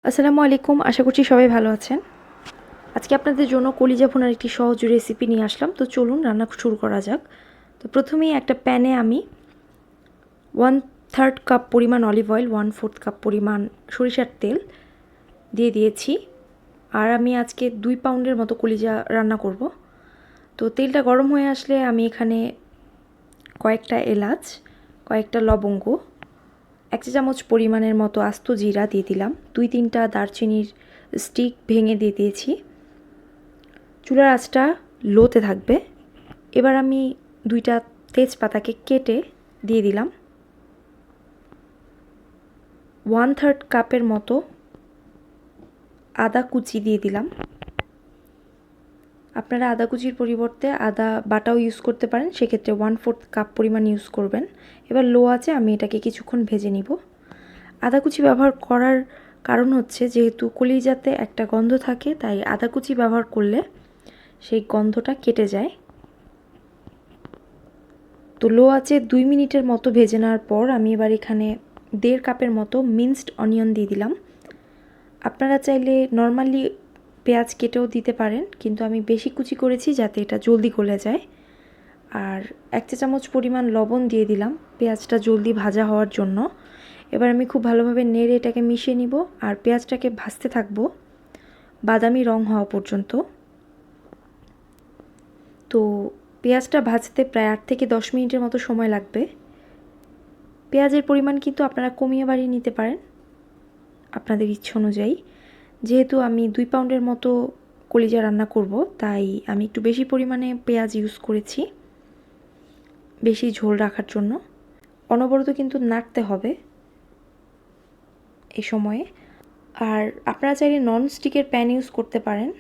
আসসালামু আলাইকুম। আশা করছি সবাই ভালো আছেন। আজকে আপনাদের জন্য কলিজা ভুনার একটি সহজ রেসিপি নিয়ে আসলাম। তো চলুন রান্না শুরু করা যাক। তো প্রথমেই একটা প্যানে আমি 1/3 কাপ পরিমাণ অলিভ অয়েল, 1/4 কাপ পরিমাণ সরিষার তেল দিয়ে দিয়েছি। আর আমি আজকে 2 পাউন্ডের মতো কলিজা রান্না করব। তো তেলটা গরম হয়ে আসলে আমি এখানে কয়েকটা এলাচ, কয়েকটা লবঙ্গ, 1 চা চামচ পরিমাণের মতো আস্ত জিরা দিয়ে দিলাম। 2-3টা দারচিনির স্টিক ভেঙে দিয়ে দিয়েছি। চুলার আঁচটা লোতে থাকবে। এবার আমি 2টা তেজপাতাকে কেটে দিয়ে দিলাম। 1/3 কাপের মতো আদা কুচি দিয়ে দিলাম। আপনারা আদা কুচির পরিবর্তে আদা বাটাও ইউজ করতে পারেন, সেক্ষেত্রে 1/4 কাপ পরিমাণ ইউজ করবেন। এবার লো আছে আমি এটাকে কিছুক্ষণ ভেজে নিব। আদা কুচি ব্যবহার করার কারণ হচ্ছে যেহেতু কলিজাতে একটা গন্ধ থাকে, তাই আদা কুচি ব্যবহার করলে সেই গন্ধটা কেটে যায়। তো লো আছে 2 মিনিটের মতো ভেজে নেওয়ার পর আমি এবার এখানে 1.5 কাপের মতো মিন্সড অনিয়ন দিয়ে দিলাম। আপনারা চাইলে নর্মালি পেঁয়াজ কেটেও দিতে পারেন, কিন্তু আমি বেশি কুচি করেছি যাতে এটা জলদি গলে যায়। আর 1 চা চামচ পরিমাণ লবণ দিয়ে দিলাম পেঁয়াজটা জলদি ভাজা হওয়ার জন্য। এবার আমি খুব ভালোভাবে নেড়ে এটাকে মিশিয়ে নিব আর পেঁয়াজটাকে ভাজতে থাকবো বাদামি রং হওয়া পর্যন্ত। তো পেঁয়াজটা ভাজতে প্রায় 8 থেকে 10 মিনিটের মতো সময় লাগবে। পেঁয়াজের পরিমাণ কিন্তু আপনারা কমিয়ে বাড়িয়ে নিতে পারেন আপনাদের ইচ্ছে অনুযায়ী। যেহেতু আমি 2 পাউন্ডের মতো কলিজা রান্না করব, তাই আমি একটু বেশি পরিমাণে পেঁয়াজ ইউজ করেছি বেশি ঝোল রাখার জন্য। অনবরত কিন্তু নাড়তে হবে এই সময়ে। আর আপনারা চাইলে নন স্টিকের প্যান ইউজ করতে পারেন।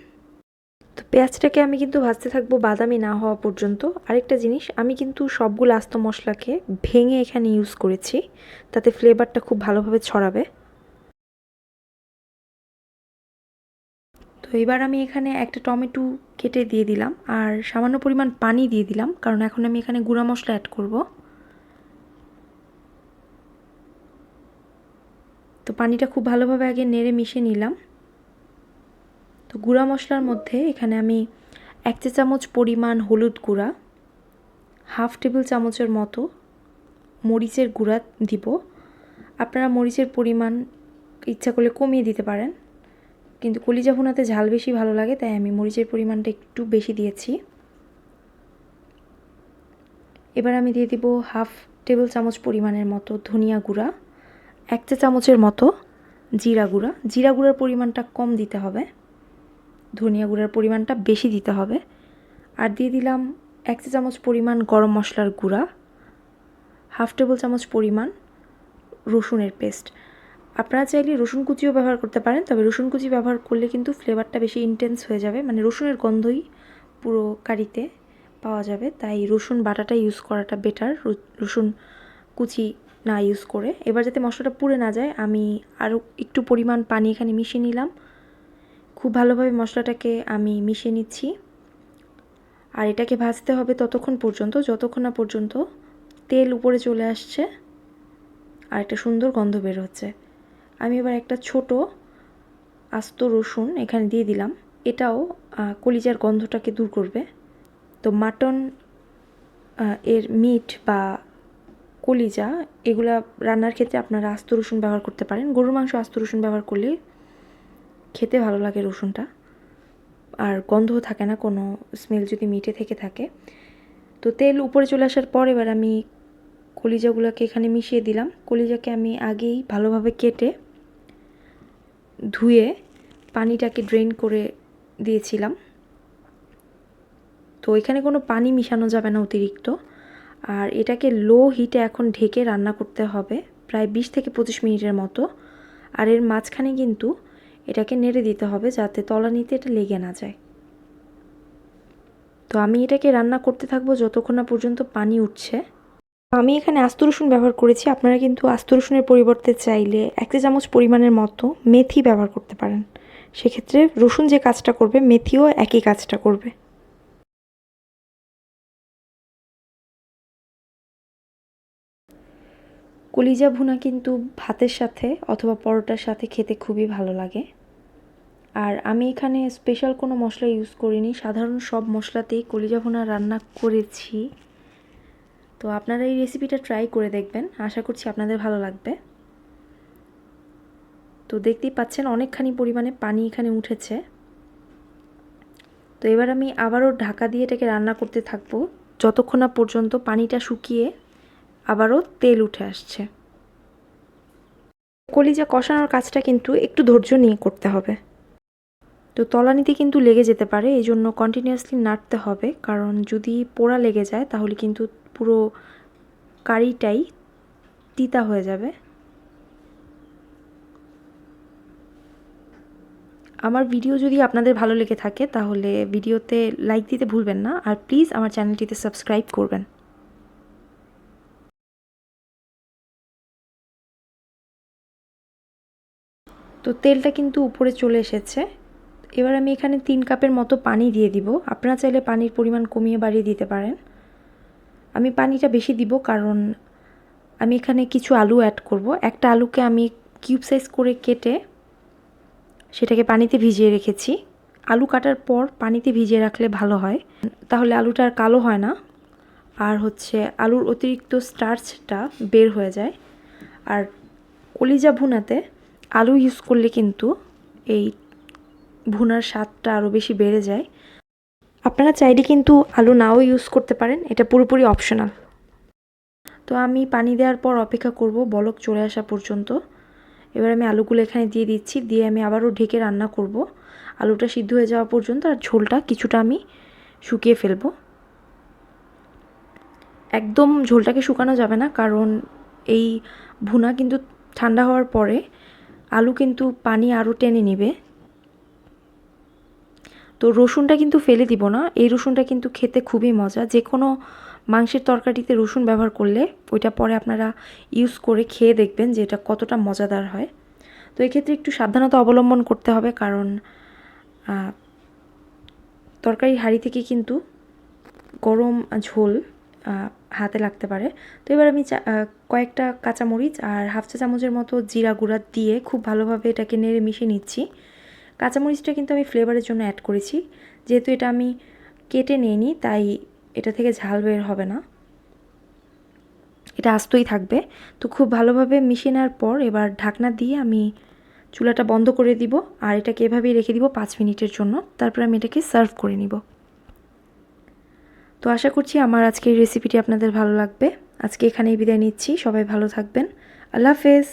তো পেঁয়াজটাকে আমি কিন্তু ভাজতে থাকবো বাদামি না হওয়া পর্যন্ত। আরেকটা জিনিস, আমি কিন্তু সবগুলো আস্ত মশলাকে ভেঙে এখানে ইউজ করেছি, তাতে ফ্লেভারটা খুব ভালোভাবে ছড়াবে। তো এবার আমি এখানে একটা টমেটো কেটে দিয়ে দিলাম আর সামান্য পরিমাণ পানি দিয়ে দিলাম, কারণ এখন আমি এখানে গুঁড়া মশলা অ্যাড করব। তো পানিটা খুব ভালোভাবে আগে নেড়ে মিশিয়ে নিলাম। তো গুঁড়া মশলার মধ্যে এখানে আমি 1 চা চামচ পরিমাণ হলুদ গুঁড়া, 1/2 টেবিল চামচের মতো মরিচের গুঁড়া দিব। আপনারা মরিচের পরিমাণ ইচ্ছা করলে কমিয়ে দিতে পারেন, কিন্তু কলিজা ভুনাতে ঝাল বেশি ভালো লাগে, তাই আমি মরিচের পরিমাণটা একটু বেশি দিয়েছি। এবার আমি দিয়ে দিব 1/2 টেবিল চামচ পরিমাণের মতো ধনিয়া গুঁড়া, 1 চা চামচের মতো জিরা গুঁড়া। জিরা গুঁড়ার পরিমাণটা কম দিতে হবে, ধনিয়া গুঁড়ার পরিমাণটা বেশি দিতে হবে। আর দিয়ে দিলাম 1 চা চামচ পরিমাণ গরম মশলার গুঁড়া, 1/2 টেবিল চামচ পরিমাণ রসুনের পেস্ট। আপনারা চাইলে রসুন কুচিও ব্যবহার করতে পারেন, তবে রসুন কুচি ব্যবহার করলে কিন্তু ফ্লেভারটা বেশি ইন্টেন্স হয়ে যাবে, মানে রসুনের গন্ধই পুরো কারিতে পাওয়া যাবে, তাই রসুন বাটাটা ইউজ করাটা বেটার, রসুন কুচি না ইউজ করে। এবার যাতে মশলাটা পুড়ে না যায় আমি আরও একটু পরিমাণ পানি এখানে মিশিয়ে নিলাম। খুব ভালোভাবে মশলাটাকে আমি মিশিয়ে নিচ্ছি। আর এটাকে ভাজতে হবে ততক্ষণ পর্যন্ত যতক্ষণ না পর্যন্ত তেল উপরে চলে আসছে আর একটা সুন্দর গন্ধ বের হচ্ছে। আমি এবার একটা ছোট আস্ত রসুন এখানে দিয়ে দিলাম, এটাও কলিজার গন্ধটাকে দূর করবে। তো মাটন এর মিট বা কলিজা এগুলা রান্নার ক্ষেত্রে আপনারা আস্ত রসুন ব্যবহার করতে পারেন। গরুর মাংস আস্ত রসুন ব্যবহার করলে খেতে ভালো লাগে রসুনটা, আর গন্ধও থাকে না কোনো স্মেল যদি মিটে থেকে থাকে। তো তেল উপরে চলে আসার পর এবার আমি কলিজাগুলোকে এখানে মিশিয়ে দিলাম। কলিজাকে আমি আগেই ভালোভাবে কেটে ধুয়ে পানিটাকে ড্রেন করে দিয়েছিলাম। তো এখানে কোনো পানি মিশানো যাবে না অতিরিক্ত। আর এটাকে লো হিটে এখন ঢেকে রান্না করতে হবে প্রায় 20 থেকে 25 মিনিটের মতো। আর এর মাঝখানে কিন্তু এটাকে নেড়ে দিতে হবে যাতে তলানিতে এটা লেগে না যায়। তো আমি এটাকে রান্না করতে থাকবো যতক্ষণ না পর্যন্ত পানি উঠছে। আমি এখানে আস্ত রসুন ব্যবহার করেছি, আপনারা কিন্তু আস্ত রসুনের পরিবর্তে চাইলে 1 চা চামচ পরিমাণের মতো মেথি ব্যবহার করতে পারেন। সেক্ষেত্রে রসুন যে কাজটা করবে মেথিও একই কাজটা করবে। কলিজা ভুনা কিন্তু ভাতের সাথে অথবা পরোটার সাথে খেতে খুবই ভালো লাগে। আর আমি এখানে স্পেশাল কোনো মশলা ইউজ করিনি, সাধারণ সব মশলাতেই কলিজা ভুনা রান্না করেছি। তো আপনারা এই রেসিপিটা ট্রাই করে দেখবেন, আশা করছি আপনাদের ভালো লাগবে। তো দেখতেই পাচ্ছেন অনেকখানি পরিমাণে পানি এখানে উঠেছে। তো এবার আমি আবারও ঢাকা দিয়ে এটাকে রান্না করতে থাকবো যতক্ষণ না পর্যন্ত পানিটা শুকিয়ে আবারও তেল উঠে আসছে। কলিজা কষানোর কাজটা কিন্তু একটু ধৈর্য নিয়ে করতে হবে। তো তলানিতে কিন্তু লেগে যেতে পারে, এই জন্য কন্টিনিউয়াসলি নাড়তে হবে, কারণ যদি পোড়া লেগে যায় তাহলে কিন্তু পুরো কারিটাই তিতা হয়ে যাবে। আমার ভিডিও যদি আপনাদের ভালো লেগে থাকে তাহলে ভিডিওতে লাইক দিতে ভুলবেন না, আর প্লিজ আমার চ্যানেলটিতে সাবস্ক্রাইব করবেন। তো তেলটা কিন্তু উপরে চলে এসেছে। এবার আমি এখানে 3 কাপের মতো পানি দিয়ে দিব। আপনারা চাইলে পানির পরিমাণ কমিয়ে বাড়িয়ে দিতে পারেন। আমি পানিটা বেশি দিব কারণ আমি এখানে কিছু আলু অ্যাড করব। একটা আলুকে আমি কিউব সাইজ করে কেটে সেটাকে পানিতে ভিজিয়ে রেখেছি। আলু কাটার পর পানিতে ভিজিয়ে রাখলে ভালো হয়, তাহলে আলুটা আর কালো হয় না, আর আলুর অতিরিক্ত স্টার্চটা বের হয়ে যায়। আর কলিজা ভুনাতে আলু ইউজ করলে কিন্তু এই ভুনার স্বাদটা আরও বেশি বেড়ে যায়। আপনারা চাইলে কিন্তু আলু নাও ইউজ করতে পারেন, এটা পুরোপুরি অপশনাল। তো আমি পানি দেওয়ার পর অপেক্ষা করব বলক চলে আসা পর্যন্ত। এবার আমি আলুগুলো এখানে দিয়ে দিচ্ছি, দিয়ে আমি আবারও ঢেকে রান্না করব আলুটা সিদ্ধ হয়ে যাওয়া পর্যন্ত, আর ঝোলটা কিছুটা আমি শুকিয়ে ফেলব। একদম ঝোলটাকে শুকানো যাবে না, কারণ এই ভুনা কিন্তু ঠান্ডা হওয়ার পরে আলু কিন্তু পানি আরও টেনে নেবে। তো রসুনটা কিন্তু ফেলে দিব না, এই রসুনটা কিন্তু খেতে খুবই মজা। যে কোনো মাংসের তরকারিতে রসুন ব্যবহার করলে ওইটা পরে আপনারা ইউজ করে খেয়ে দেখবেন যে এটা কতটা মজাদার হয়। তো এক্ষেত্রে একটু সাবধানতা অবলম্বন করতে হবে, কারণ তরকারি হাঁড়ি থেকে কিন্তু গরম ঝোল হাতে লাগতে পারে। তো এবার আমি কয়েকটা কাঁচামরিচ আর হাফ চা চামচের মতো জিরা গুঁড়া দিয়ে খুব ভালোভাবে এটাকে নেড়ে মিশিয়ে নিচ্ছি। কাঁচামরিচটা কিন্তু আমি ফ্লেভারের জন্য অ্যাড করেছি, যেহেতু এটা আমি কেটে নিইনি তাই এটা থেকে ঝাল বের হবে না, এটা আস্তই থাকবে। তো খুব ভালোভাবে মিশিয়ে নেওয়ার পর এবার ঢাকনা দিয়ে আমি চুলাটা বন্ধ করে দিব, আর এটাকে এভাবেই রেখে দিব 5 মিনিটের জন্য। তারপর আমি এটাকে সার্ভ করে নিব। তো আশা করছি আমার আজকের রেসিপিটি আপনাদের ভালো লাগবে। আজকে এখানেই বিদায় নিচ্ছি, সবাই ভালো থাকবেন, আল্লাহ হাফেজ।